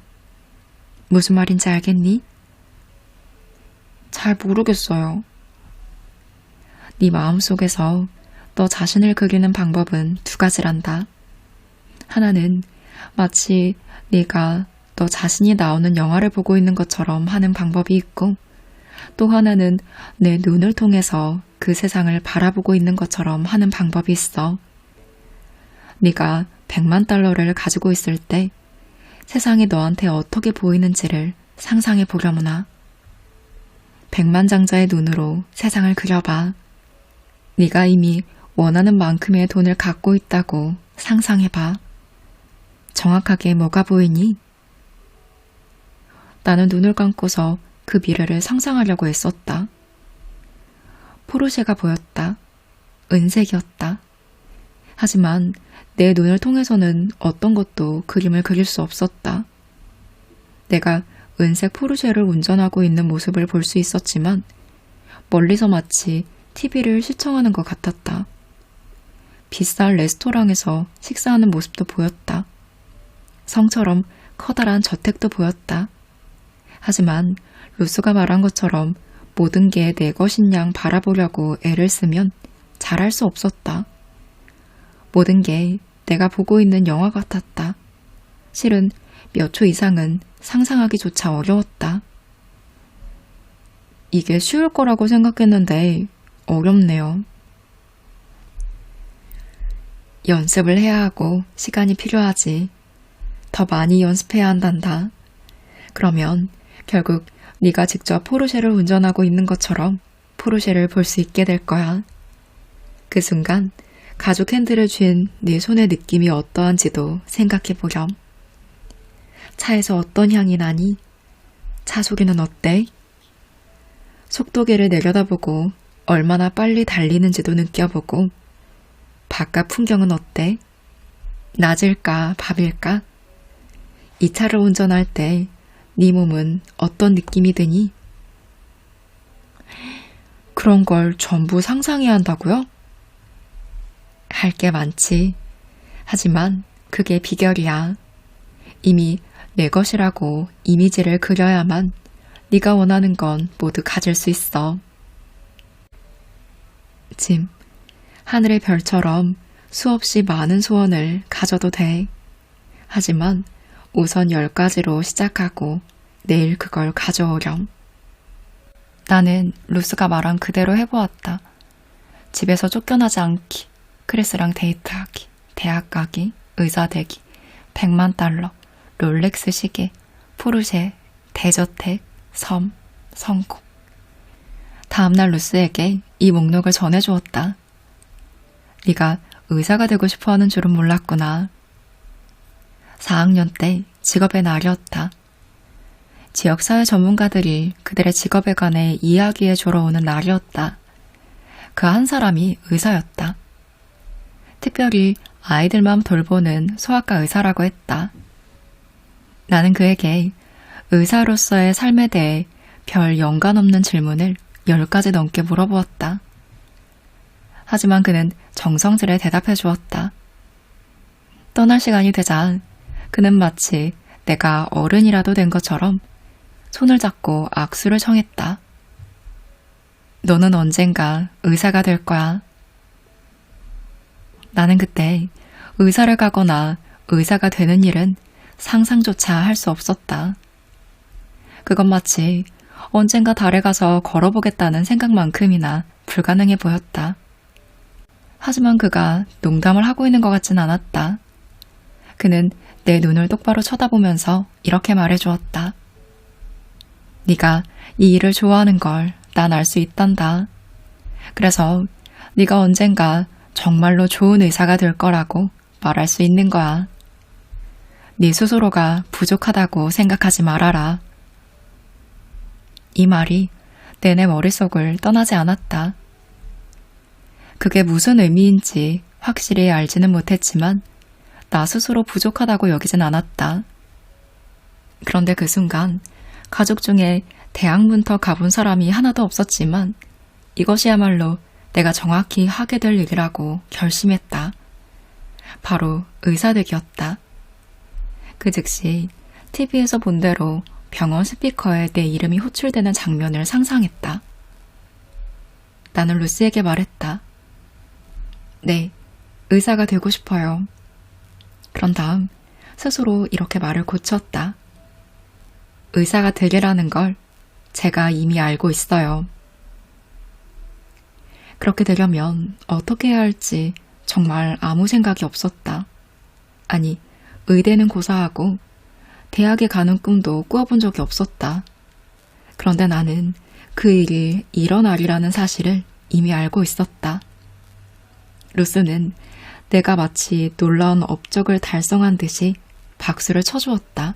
무슨 말인지 알겠니? 잘 모르겠어요. 네 마음속에서 너 자신을 그리는 방법은 두 가지란다. 하나는 마치 네가 너 자신이 나오는 영화를 보고 있는 것처럼 하는 방법이 있고, 또 하나는 내 눈을 통해서 그 세상을 바라보고 있는 것처럼 하는 방법이 있어. 네가 100만 달러를 가지고 있을 때 세상이 너한테 어떻게 보이는지를 상상해 보려무나. 100만장자의 눈으로 세상을 그려봐. 네가 이미 원하는 만큼의 돈을 갖고 있다고 상상해봐. 정확하게 뭐가 보이니? 나는 눈을 감고서 그 미래를 상상하려고 애썼다. 포르쉐가 보였다. 은색이었다. 하지만 내 눈을 통해서는 어떤 것도 그림을 그릴 수 없었다. 내가 은색 포르쉐를 운전하고 있는 모습을 볼 수 있었지만 멀리서 마치 TV를 시청하는 것 같았다. 비싼 레스토랑에서 식사하는 모습도 보였다. 성처럼 커다란 저택도 보였다. 하지만 루스가 말한 것처럼 모든 게 내 것인 양 바라보려고 애를 쓰면 잘할 수 없었다. 모든 게 내가 보고 있는 영화 같았다. 실은 몇 초 이상은 상상하기조차 어려웠다. 이게 쉬울 거라고 생각했는데 어렵네요. 연습을 해야 하고 시간이 필요하지. 더 많이 연습해야 한단다. 그러면 결국 네가 직접 포르쉐를 운전하고 있는 것처럼 포르쉐를 볼 수 있게 될 거야. 그 순간 가죽 핸들을 쥔 네 손의 느낌이 어떠한지도 생각해 보렴. 차에서 어떤 향이 나니? 차 소리는 어때? 속도계를 내려다보고 얼마나 빨리 달리는지도 느껴보고 바깥 풍경은 어때? 낮일까 밤일까? 이 차를 운전할 때 네 몸은 어떤 느낌이 드니? 그런 걸 전부 상상해야 한다고요? 할 게 많지. 하지만 그게 비결이야. 이미 내 것이라고 이미지를 그려야만 네가 원하는 건 모두 가질 수 있어. 짐, 하늘의 별처럼 수없이 많은 소원을 가져도 돼. 하지만 우선 10가지로 시작하고 내일 그걸 가져오렴. 나는 루스가 말한 그대로 해보았다. 집에서 쫓겨나지 않기, 크리스랑 데이트하기, 대학 가기, 의사 되기, 100만 달러, 롤렉스 시계, 포르쉐, 대저택, 섬, 성공. 다음날 루스에게 이 목록을 전해주었다. 네가 의사가 되고 싶어하는 줄은 몰랐구나. 4학년 때 직업의 날이었다. 지역사회 전문가들이 그들의 직업에 관해 이야기해 주러 오는 날이었다. 그 한 사람이 의사였다. 특별히 아이들만 돌보는 소아과 의사라고 했다. 나는 그에게 의사로서의 삶에 대해 별 연관 없는 질문을 10가지 넘게 물어보았다. 하지만 그는 정성스레 대답해 주었다. 떠날 시간이 되자 그는 마치 내가 어른이라도 된 것처럼 손을 잡고 악수를 청했다. 너는 언젠가 의사가 될 거야. 나는 그때 의사를 가거나 의사가 되는 일은 상상조차 할 수 없었다. 그건 마치 언젠가 달에 가서 걸어보겠다는 생각만큼이나 불가능해 보였다. 하지만 그가 농담을 하고 있는 것 같진 않았다. 그는 내 눈을 똑바로 쳐다보면서 이렇게 말해주었다. 네가 이 일을 좋아하는 걸 난 알 수 있단다. 그래서 네가 언젠가 정말로 좋은 의사가 될 거라고 말할 수 있는 거야. 네 스스로가 부족하다고 생각하지 말아라. 이 말이 내내 머릿속을 떠나지 않았다. 그게 무슨 의미인지 확실히 알지는 못했지만 나 스스로 부족하다고 여기진 않았다. 그런데 그 순간 가족 중에 대학문터 가본 사람이 하나도 없었지만 이것이야말로 내가 정확히 하게 될 일이라고 결심했다. 바로 의사되기였다. 그 즉시 TV에서 본 대로 병원 스피커에 내 이름이 호출되는 장면을 상상했다. 나는 루스에게 말했다. 네, 의사가 되고 싶어요. 그런 다음 스스로 이렇게 말을 고쳤다. 의사가 되리라는 걸 제가 이미 알고 있어요. 그렇게 되려면 어떻게 해야 할지 정말 아무 생각이 없었다. 아니, 의대는 고사하고 대학에 가는 꿈도 꾸어본 적이 없었다. 그런데 나는 그 일이 일어나리라는 사실을 이미 알고 있었다. 루스는 내가 마치 놀라운 업적을 달성한 듯이 박수를 쳐주었다.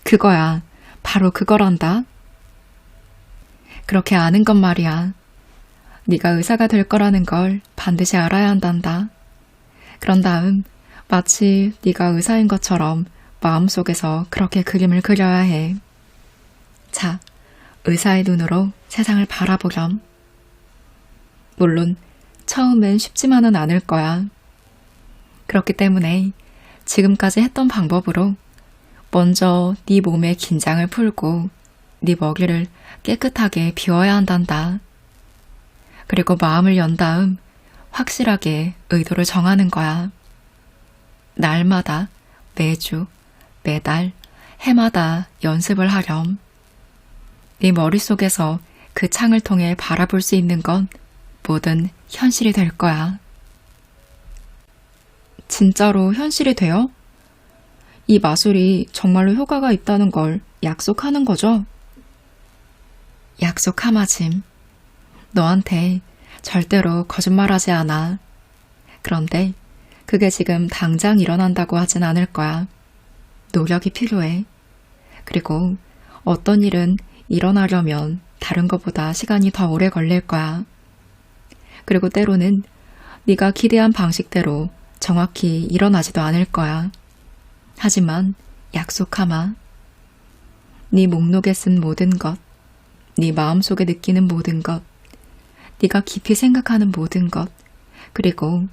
그거야. 바로 그거란다. 그렇게 아는 건 말이야. 네가 의사가 될 거라는 걸 반드시 알아야 한단다. 그런 다음 마치 네가 의사인 것처럼 마음속에서 그렇게 그림을 그려야 해. 자, 의사의 눈으로 세상을 바라보렴. 물론 처음엔 쉽지만은 않을 거야. 그렇기 때문에 지금까지 했던 방법으로 먼저 네 몸의 긴장을 풀고 네 먹이를 깨끗하게 비워야 한단다. 그리고 마음을 연 다음 확실하게 의도를 정하는 거야. 날마다, 매주, 매달, 해마다 연습을 하렴. 네 머릿속에서 그 창을 통해 바라볼 수 있는 건 뭐든 현실이 될 거야. 진짜로 현실이 돼요? 이 마술이 정말로 효과가 있다는 걸 약속하는 거죠? 약속하마짐. 너한테 절대로 거짓말하지 않아. 그런데 그게 지금 당장 일어난다고 하진 않을 거야. 노력이 필요해. 그리고 어떤 일은 일어나려면 다른 것보다 시간이 더 오래 걸릴 거야. 그리고 때로는 네가 기대한 방식대로 정확히 일어나지도 않을 거야. 하지만 약속하마. 네 목록에 쓴 모든 것, 네 마음속에 느끼는 모든 것, 네가 깊이 생각하는 모든 것, 그리고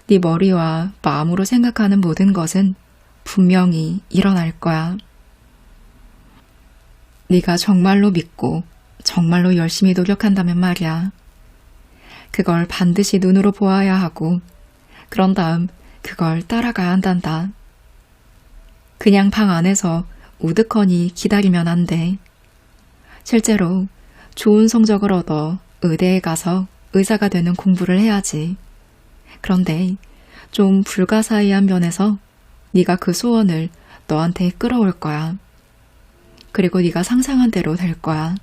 네 머리와 마음으로 생각하는 모든 것은 분명히 일어날 거야. 네가 정말로 믿고 정말로 열심히 노력한다면 말이야. 그걸 반드시 눈으로 보아야 하고 그런 다음 그걸 따라가야 한단다. 그냥 방 안에서 우두커니 기다리면 안 돼. 실제로 좋은 성적을 얻어 의대에 가서 의사가 되는 공부를 해야지. 그런데 좀 불가사의한 면에서 네가 그 소원을 너한테 끌어올 거야. 그리고 네가 상상한 대로 될 거야.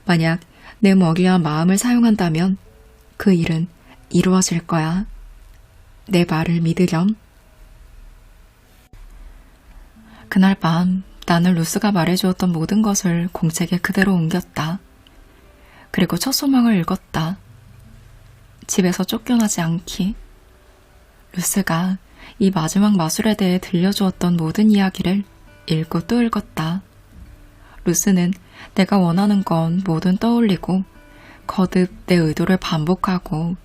만약 내 머리와 마음을 사용한다면 그 일은 이루어질 거야. 내 말을 믿으렴. 그날 밤 나는 루스가 말해주었던 모든 것을 공책에 그대로 옮겼다. 그리고 첫 소망을 읽었다. 집에서 쫓겨나지 않기. 루스가 이 마지막 마술에 대해 들려주었던 모든 이야기를 읽고 또 읽었다. 루스는 내가 원하는 건 뭐든 떠올리고 거듭 내 의도를 반복하고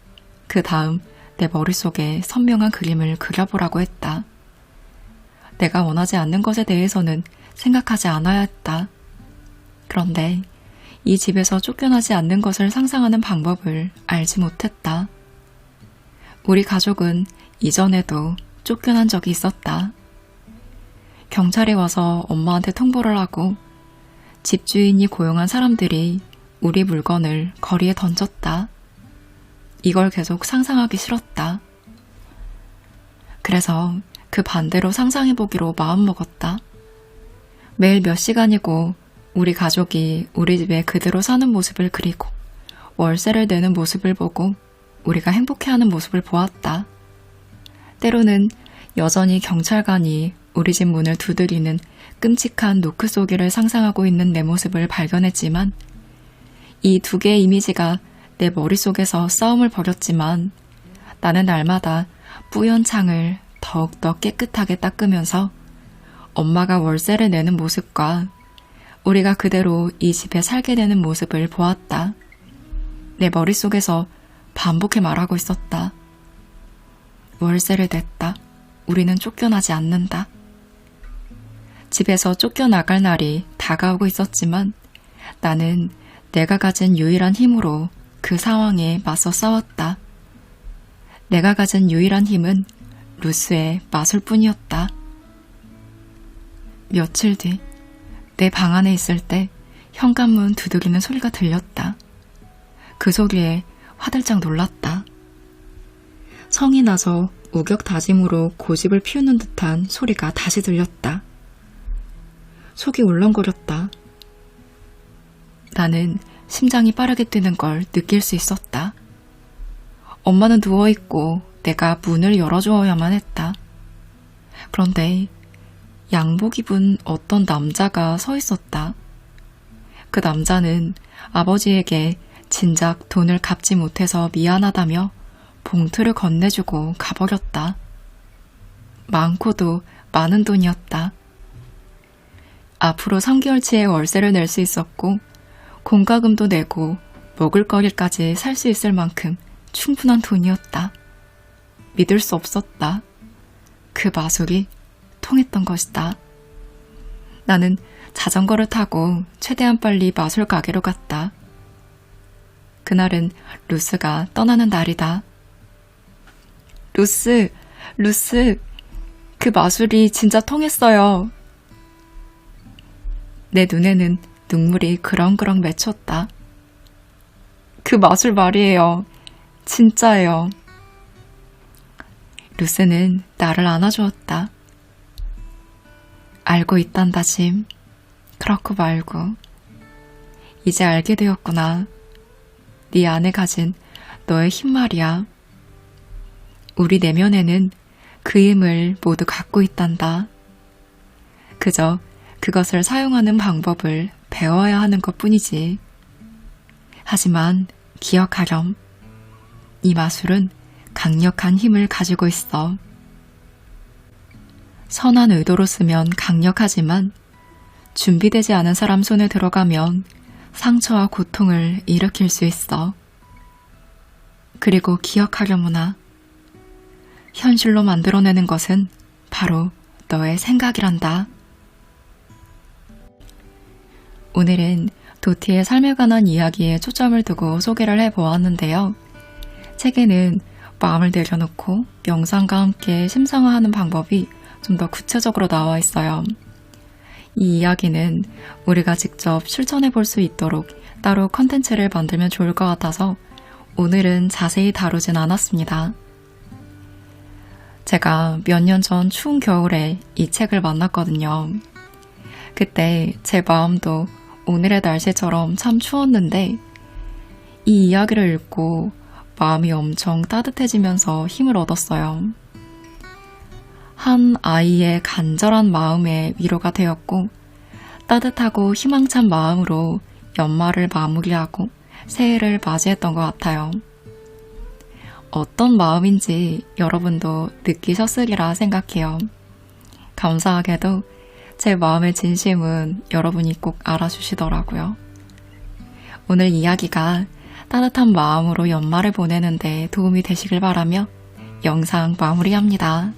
그 다음 내 머릿속에 선명한 그림을 그려보라고 했다. 내가 원하지 않는 것에 대해서는 생각하지 않아야 했다. 그런데 이 집에서 쫓겨나지 않는 것을 상상하는 방법을 알지 못했다. 우리 가족은 이전에도 쫓겨난 적이 있었다. 경찰이 와서 엄마한테 통보를 하고 집주인이 고용한 사람들이 우리 물건을 거리에 던졌다. 이걸 계속 상상하기 싫었다. 그래서 그 반대로 상상해보기로 마음먹었다. 매일 몇 시간이고 우리 가족이 우리 집에 그대로 사는 모습을 그리고 월세를 내는 모습을 보고 우리가 행복해하는 모습을 보았다. 때로는 여전히 경찰관이 우리 집 문을 두드리는 끔찍한 노크 소리를 상상하고 있는 내 모습을 발견했지만 이 두 개의 이미지가 내 머릿속에서 싸움을 벌였지만 나는 날마다 뿌연 창을 더욱더 깨끗하게 닦으면서 엄마가 월세를 내는 모습과 우리가 그대로 이 집에 살게 되는 모습을 보았다. 내 머릿속에서 반복해 말하고 있었다. 월세를 냈다. 우리는 쫓겨나지 않는다. 집에서 쫓겨나갈 날이 다가오고 있었지만 나는 내가 가진 유일한 힘으로 그 상황에 맞서 싸웠다. 내가 가진 유일한 힘은 루스의 마술뿐이었다. 며칠 뒤 내 방 안에 있을 때 현관문 두드리는 소리가 들렸다. 그 소리에 화들짝 놀랐다. 성이 나서 우격다짐으로 고집을 피우는 듯한 소리가 다시 들렸다. 속이 울렁거렸다. 나는 심장이 빠르게 뛰는 걸 느낄 수 있었다. 엄마는 누워있고 내가 문을 열어주어야만 했다. 그런데 양복 입은 어떤 남자가 서 있었다. 그 남자는 아버지에게 진작 돈을 갚지 못해서 미안하다며 봉투를 건네주고 가버렸다. 많고도 많은 돈이었다. 앞으로 3개월치의 월세를 낼 수 있었고 공과금도 내고 먹을거리까지 살 수 있을 만큼 충분한 돈이었다. 믿을 수 없었다. 그 마술이 통했던 것이다. 나는 자전거를 타고 최대한 빨리 마술 가게로 갔다. 그날은 루스가 떠나는 날이다. 루스, 그 마술이 진짜 통했어요. 내 눈에는 눈물이 그렁그렁 맺혔다. 그 마술 말이에요. 진짜예요. 루스는 나를 안아주었다. 알고 있단다, 짐. 그렇고 말고. 이제 알게 되었구나. 네 안에 가진 너의 힘 말이야. 우리 내면에는 그 힘을 모두 갖고 있단다. 그저 그것을 사용하는 방법을 배워야 하는 것 뿐이지. 하지만 기억하렴. 이 마술은 강력한 힘을 가지고 있어. 선한 의도로 쓰면 강력하지만 준비되지 않은 사람 손에 들어가면 상처와 고통을 일으킬 수 있어. 그리고 기억하려무나. 현실로 만들어내는 것은 바로 너의 생각이란다. 오늘은 도티의 삶에 관한 이야기에 초점을 두고 소개를 해보았는데요. 책에는 마음을 내려놓고 명상과 함께 심상화하는 방법이 좀 더 구체적으로 나와 있어요. 이 이야기는 우리가 직접 실천해 볼 수 있도록 따로 컨텐츠를 만들면 좋을 것 같아서 오늘은 자세히 다루진 않았습니다. 제가 몇 년 전 추운 겨울에 이 책을 만났거든요. 그때 제 마음도 오늘의 날씨처럼 참 추웠는데 이 이야기를 읽고 마음이 엄청 따뜻해지면서 힘을 얻었어요. 한 아이의 간절한 마음에 위로가 되었고 따뜻하고 희망찬 마음으로 연말을 마무리하고 새해를 맞이했던 것 같아요. 어떤 마음인지 여러분도 느끼셨으리라 생각해요. 감사하게도 제 마음의 진심은 여러분이 꼭 알아주시더라고요. 오늘 이야기가 따뜻한 마음으로 연말을 보내는데 도움이 되시길 바라며 영상 마무리합니다.